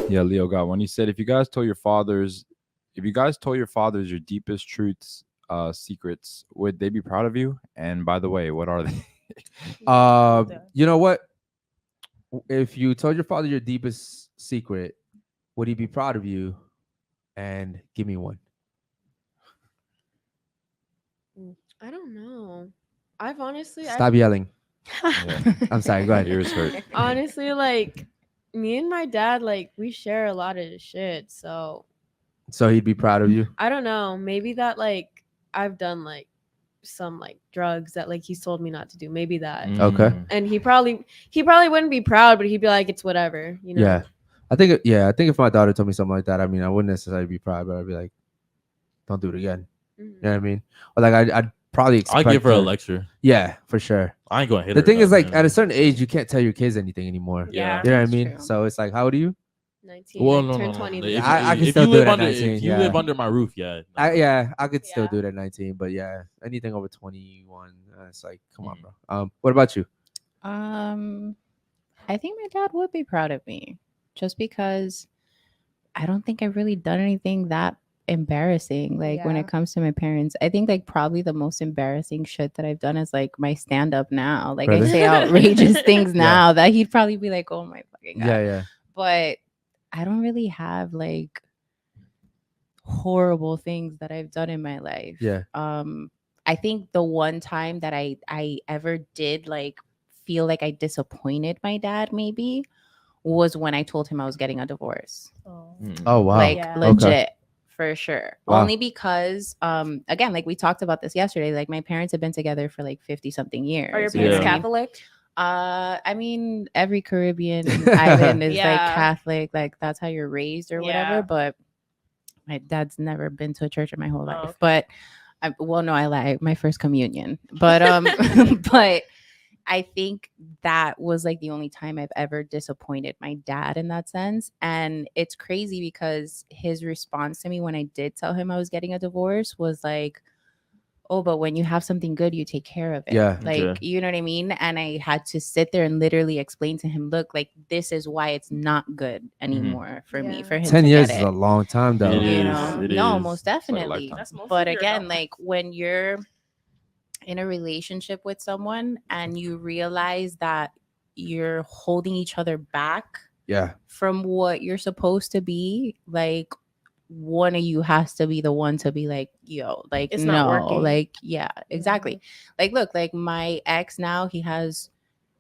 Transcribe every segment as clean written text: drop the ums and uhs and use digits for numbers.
Yeah, Leo got one. He said, if you guys told your fathers your deepest truths, secrets, would they be proud of you? And by the way, what are they? You know what? If you told your father your deepest secret, would he be proud of you? And give me one. I don't know. I've honestly, Stop yelling. Yeah, I'm sorry. Go my ahead. ears hurt. honestly, like me and my dad, like we share a lot of shit. So So he'd be proud of you. I don't know. Maybe that like I've done like some like drugs that like he's told me not to do. Maybe that. Okay. And he probably wouldn't be proud, but he'd be like, it's whatever, you know. Yeah. I think if my daughter told me something like that, I mean, I wouldn't necessarily be proud, but I'd be like, don't do it again. You know what I mean? Or like I'd probably expect I give her a lecture. Yeah, for sure. I ain't gonna hit The her. thing is, like, man. at a certain age, you can't tell your kids anything anymore. Yeah. You know what I That's mean? true. So it's like, how old are you? 19. Well, I no, turned no. 20 If, this if, year. I can if still you do live it at under, 19, if you yeah. live under my roof, yeah. I could still Yeah. do it at 19, but yeah, anything over 21, it's like, come on, bro. What about you? I think my dad would be proud of me, just because I don't think I've really done anything that embarrassing. Like when Yeah. it comes to my parents, I think like probably the most embarrassing shit that I've done is like my stand up now. Like Really? I say outrageous things now that he'd probably be like, "Oh my fucking god." Yeah. But I don't really have like horrible things that I've done in my life. Yeah. I think the one time that I ever did like feel like I disappointed my dad maybe was when I told him I was getting a divorce. Oh, wow. Like Yeah. legit, for sure. Wow. Only because again, like we talked about this yesterday, like my parents have been together for like 50 something years. Are your you know parents what I mean? Catholic? I mean, every Caribbean island is like Yeah. Catholic, like that's how you're raised or whatever. Yeah. But my dad's never been to a church in my whole life. okay. But no, I lied. My first communion. But but I think that was like the only time I've ever disappointed my dad in that sense. And it's crazy because his response to me when I did tell him I was getting a divorce was like, "Oh, but when you have something good, you take care of it." Yeah. Like, Okay. you know what I mean? And I had to sit there and literally explain to him, look, like this is why it's not good anymore for me, Yeah. for him 10 to years get is it. a long time, though. It You is, know, it no, is. most like a definitely. lifetime. That's most But of your again, adult like when you're in a relationship with someone and you realize that you're holding each other back Yeah. from what you're supposed to be, like one of you has to be the one to be like, yo, like It's no, not working. like yeah, exactly. Like look, like my ex now, he has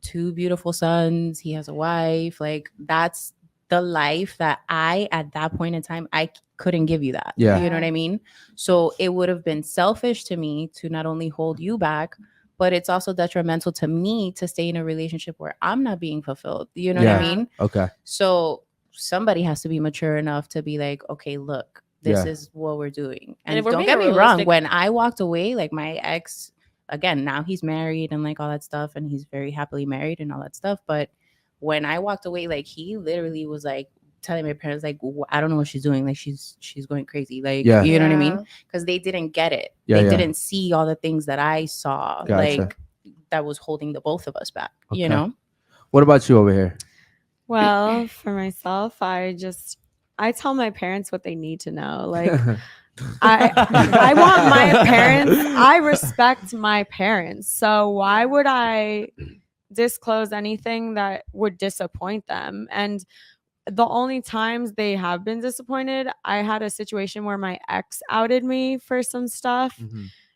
2 beautiful sons, he has a wife, like that's the life that I at that point in time I couldn't give you that. Yeah. You know what I mean? So it would have been selfish to me to not only hold you back, but it's also detrimental to me to stay in a relationship where I'm not being fulfilled. You know what I Yeah. mean? Okay. So somebody has to be mature enough to be like, okay, look, this Yeah. is what we're doing. And And if we're don't being get me wrong, realistic- when I walked away, like my ex, again, now he's married and like all that stuff, and he's very happily married and all that stuff. But when I walked away, like he literally was like telling my parents, like, I don't know what she's doing. Like she's going crazy. Like, Yeah. you know what I mean? Yeah. Because they didn't get it. Yeah, They yeah. didn't see all the things that I saw, Gotcha. like that was holding the both of us back, Okay. you know? What about you over here? Well, for myself, I tell my parents what they need to know. Like I want my parents, I respect my parents. So why would I disclose anything that would disappoint them? And the only times they have been disappointed, I had a situation where my ex outed me for some stuff.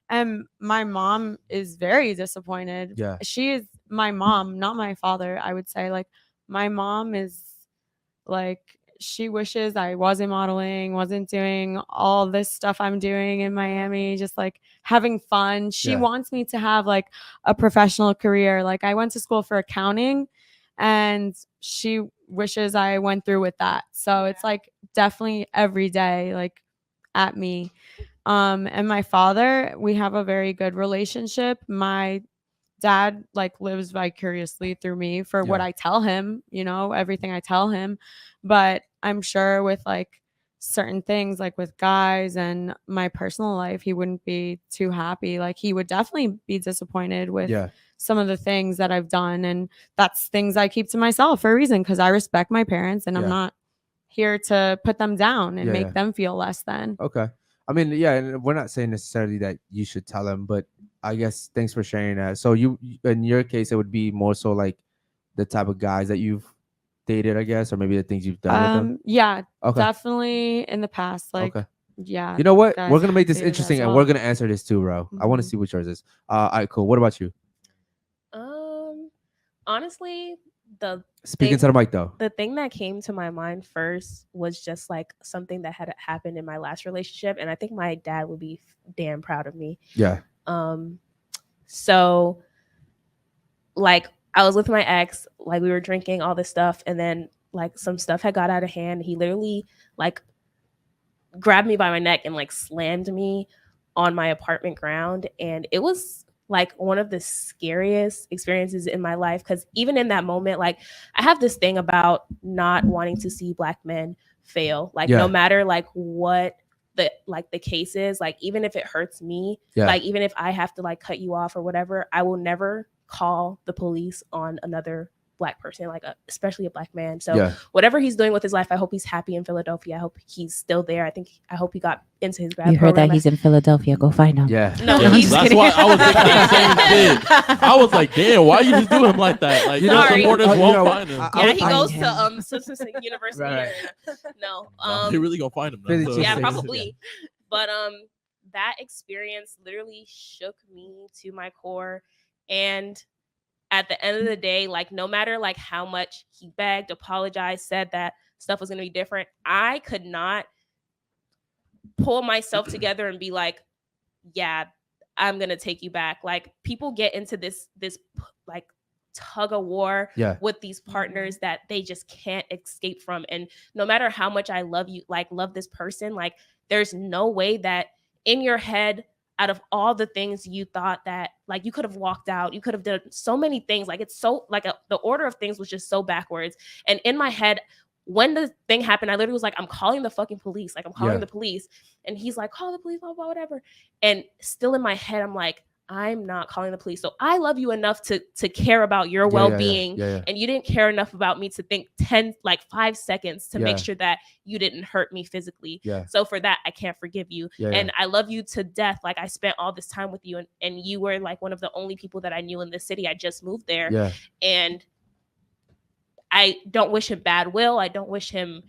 And my mom is very disappointed. Yeah. She is my mom, not my father, I would say. Like, my mom is like, she wishes I wasn't modeling, wasn't doing all this stuff I'm doing in Miami, just like having fun. She Yeah. wants me to have like a professional career. Like, I went to school for accounting and she wishes I went through with that. So it's like definitely every day, like at me. And my father, we have a very good relationship. My dad like lives vicariously through me for what Yeah. I tell him, you know, everything I tell him. But I'm sure with like certain things, like with guys and my personal life, he wouldn't be too happy. Like, he would definitely be disappointed with Yeah. some of the things that I've done. And that's things I keep to myself for a reason, because I respect my parents and Yeah. I'm not here to put them down and Yeah, make yeah. them feel less than. Okay. I mean, yeah, and we're not saying necessarily that you should tell them, but I guess thanks for sharing that. So you, in your case, it would be more so like the type of guys that you've dated, I guess, or maybe the things you've done with them. Yeah, Okay. definitely in the past. Like, Okay. yeah. You know what? guys We're gonna make this dated as interesting, and well. we're gonna answer this too, bro. I want to Mhm. see what yours is. All right, cool. What about you? Honestly, the Speaking to the mic though. the thing that came to my mind first was just like something that had happened in my last relationship, and I think my dad would be damn proud of me. Yeah. So like I was with my ex, like we were drinking all this stuff, and then like some stuff had got out of hand. He literally like grabbed me by my neck and like slammed me on my apartment ground, and it was like one of the scariest experiences in my life, because even in that moment, like I have this thing about not wanting to see Black men fail, like no matter like what the case is, like even if it hurts me, like even if I have to like cut you off or whatever, I will never call the police on another Black person, like especially a Black man. So whatever he's doing with his life, I hope he's happy in Philadelphia. I hope he's still there. I hope he got into his grad You heard program. that he's in Philadelphia. Go find him. Yeah. No, Yeah, he's that's kidding. why I was thinking the same thing. I was like, damn, why you just do him like that? Like, You know, Sorry. supporters you won't know, find him. Yeah, he I'll goes find to Simpson University. Right. No, They really gonna find him. Philly Though, cheesesteaks. yeah, Yeah. probably. But that experience literally shook me to my core. And at the end of the day, like no matter like how much he begged, apologized, said that stuff was gonna be different, I could not pull myself together and be like, yeah, I'm gonna take you back. Like people get into this like tug of war with these partners that they just can't escape from. And no matter how much I love you, like love this person, like there's no way that in your head, out of all the things you thought that like you could have walked out, you could have done so many things. Like it's so like the order of things was just so backwards. And in my head, when the thing happened, I literally was like, I'm calling the fucking police. Like I'm calling the police. And he's like, call the police, blah, blah, whatever. And still in my head, I'm like, I'm not calling the police. So I love you enough to care about your well-being. And you didn't care enough about me to think 5 seconds to make sure that you didn't hurt me physically. So for that, I can't forgive you. And I love you to death. Like I spent all this time with you, and you were like one of the only people that I knew in this city. I just moved there. And I don't wish him bad will. I don't wish him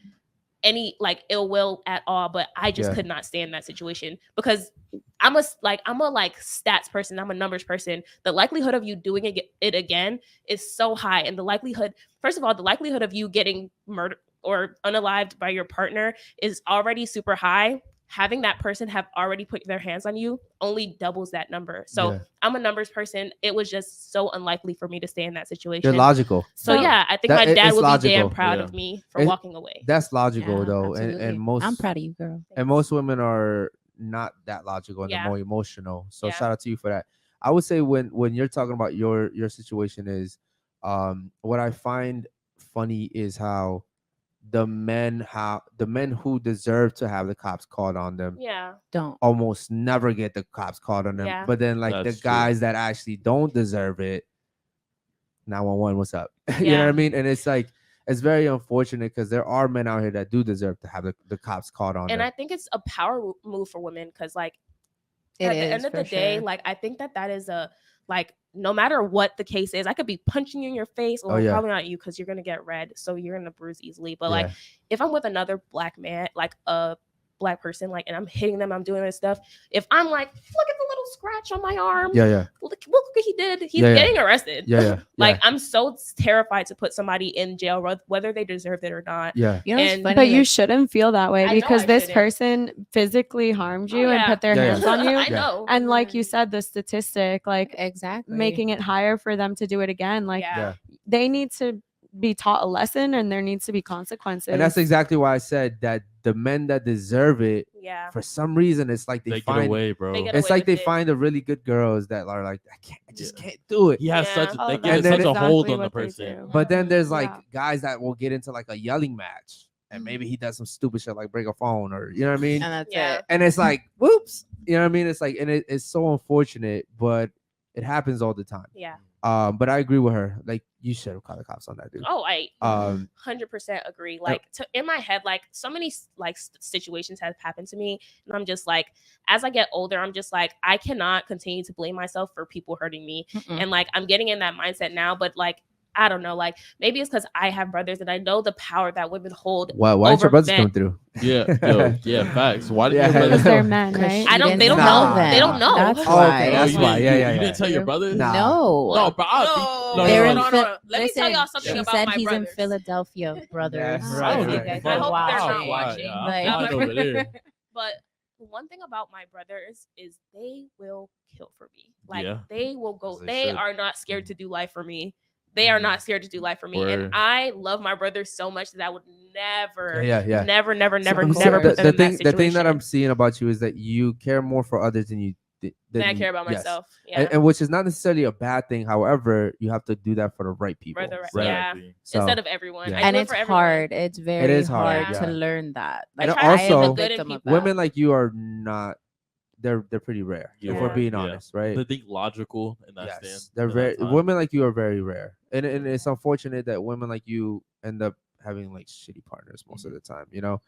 any like ill will at all, but I just could not stand that situation, because I'm a stats person. I'm a numbers person. The likelihood of you doing it again is so high. And the likelihood, first of all, the likelihood of you getting murdered or unalived by your partner is already super high. Having that person have already put their hands on you only doubles that number. So I'm a numbers person. It was just so unlikely for me to stay in that situation. You're logical. So yeah, I think my dad would be damn proud of me for walking away. That's logical though. And most, I'm proud of you, girl. And most women are not that logical and they're more emotional. So shout out to you for that. I would say when you're talking about your situation is what I find funny is how the men who deserve to have the cops called on them don't almost never get the cops called on them. But then like the guys that actually don't deserve it, 911, what's up? You know what I mean? And it's like it's very unfortunate because there are men out here that do deserve to have the cops called on them. And I think it's a power move for women, because like at the end of the day, like I think that is a like no matter what the case is, I could be punching you in your face, or probably not you because you're gonna get red, so you're gonna bruise easily. But like if I'm with another Black man, like a Black person, like, and I'm hitting them, I'm doing this stuff. If I'm like, look at the little scratch on my arm. Look what he did. He's getting arrested. Like I'm so terrified to put somebody in jail, whether they deserve it or not. You know, it's funny, but you shouldn't feel that way because this shouldn't. person physically harmed you and put their hands on you. I know. And like you said, the statistic, like exactly making it higher for them to do it again. Like they need to be taught a lesson, and there needs to be consequences. And that's exactly why I said that the men that deserve it, for some reason, it's like they find get away, bro. It's like they find the really good girls that are like, I just can't do it. He has such Oh, they that's get such a exactly hold on what the they person. do. But then there's like guys that will get into like a yelling match, and maybe he does some stupid shit like break a phone, or you know what I mean. and that's it. And it's like, whoops, you know what I mean. It's like, and it's so unfortunate, but It happens all the time. Yeah. But I agree with her. Like, you should have called the cops on that dude. Oh, I 100% agree. Like, in my head, like, so many like situations have happened to me, and I'm just like, as I get older, I'm just like, I cannot continue to blame myself for people hurting me, and like, I'm getting in that mindset now. But like, I don't know, like, maybe it's because I have brothers and I know the power that women hold. Why your brothers coming through? Yeah, facts. Why did your Because brothers? they're men, right? I don't. They don't Nah, know. They don't know. That's Oh, why. okay, that's you why. didn't- Yeah. You didn't tell your brothers? Nah. No, but No, They're no, in no, Phil- no. Let me tell y'all something She about said my he's brothers. in Philadelphia, brothers. Yeah, So right, you right. guys I are hope they're not watching. watching. Yeah, Like- I'm fine over there. But one thing about my brothers is they will kill for me. Like, Yeah. they will go. As they They should. are not scared to do life for me. They are not scared to do life for me. Word. And I love my brothers so much that I would never, Yeah. never, never, never, So, never put them the in that thing situation. that I'm seeing about you is that you care more for others than you than I care about yes. myself. Yeah. And which is not necessarily a bad thing. However, you have to do that for the right people. For the right- right? yeah. So, Instead of everyone. yeah. I And do it it's for everyone. hard. It's very is hard, hard yeah. to learn that. I And try to see also, the good in victim of people. that. women like you are not. They're pretty rare. If we're Yeah. being Yeah. honest, right? To think logical in that stand. Yes, they're in that very. time. Women like you are very rare, and it's unfortunate that women like you end up having like shitty partners most of the time. You know,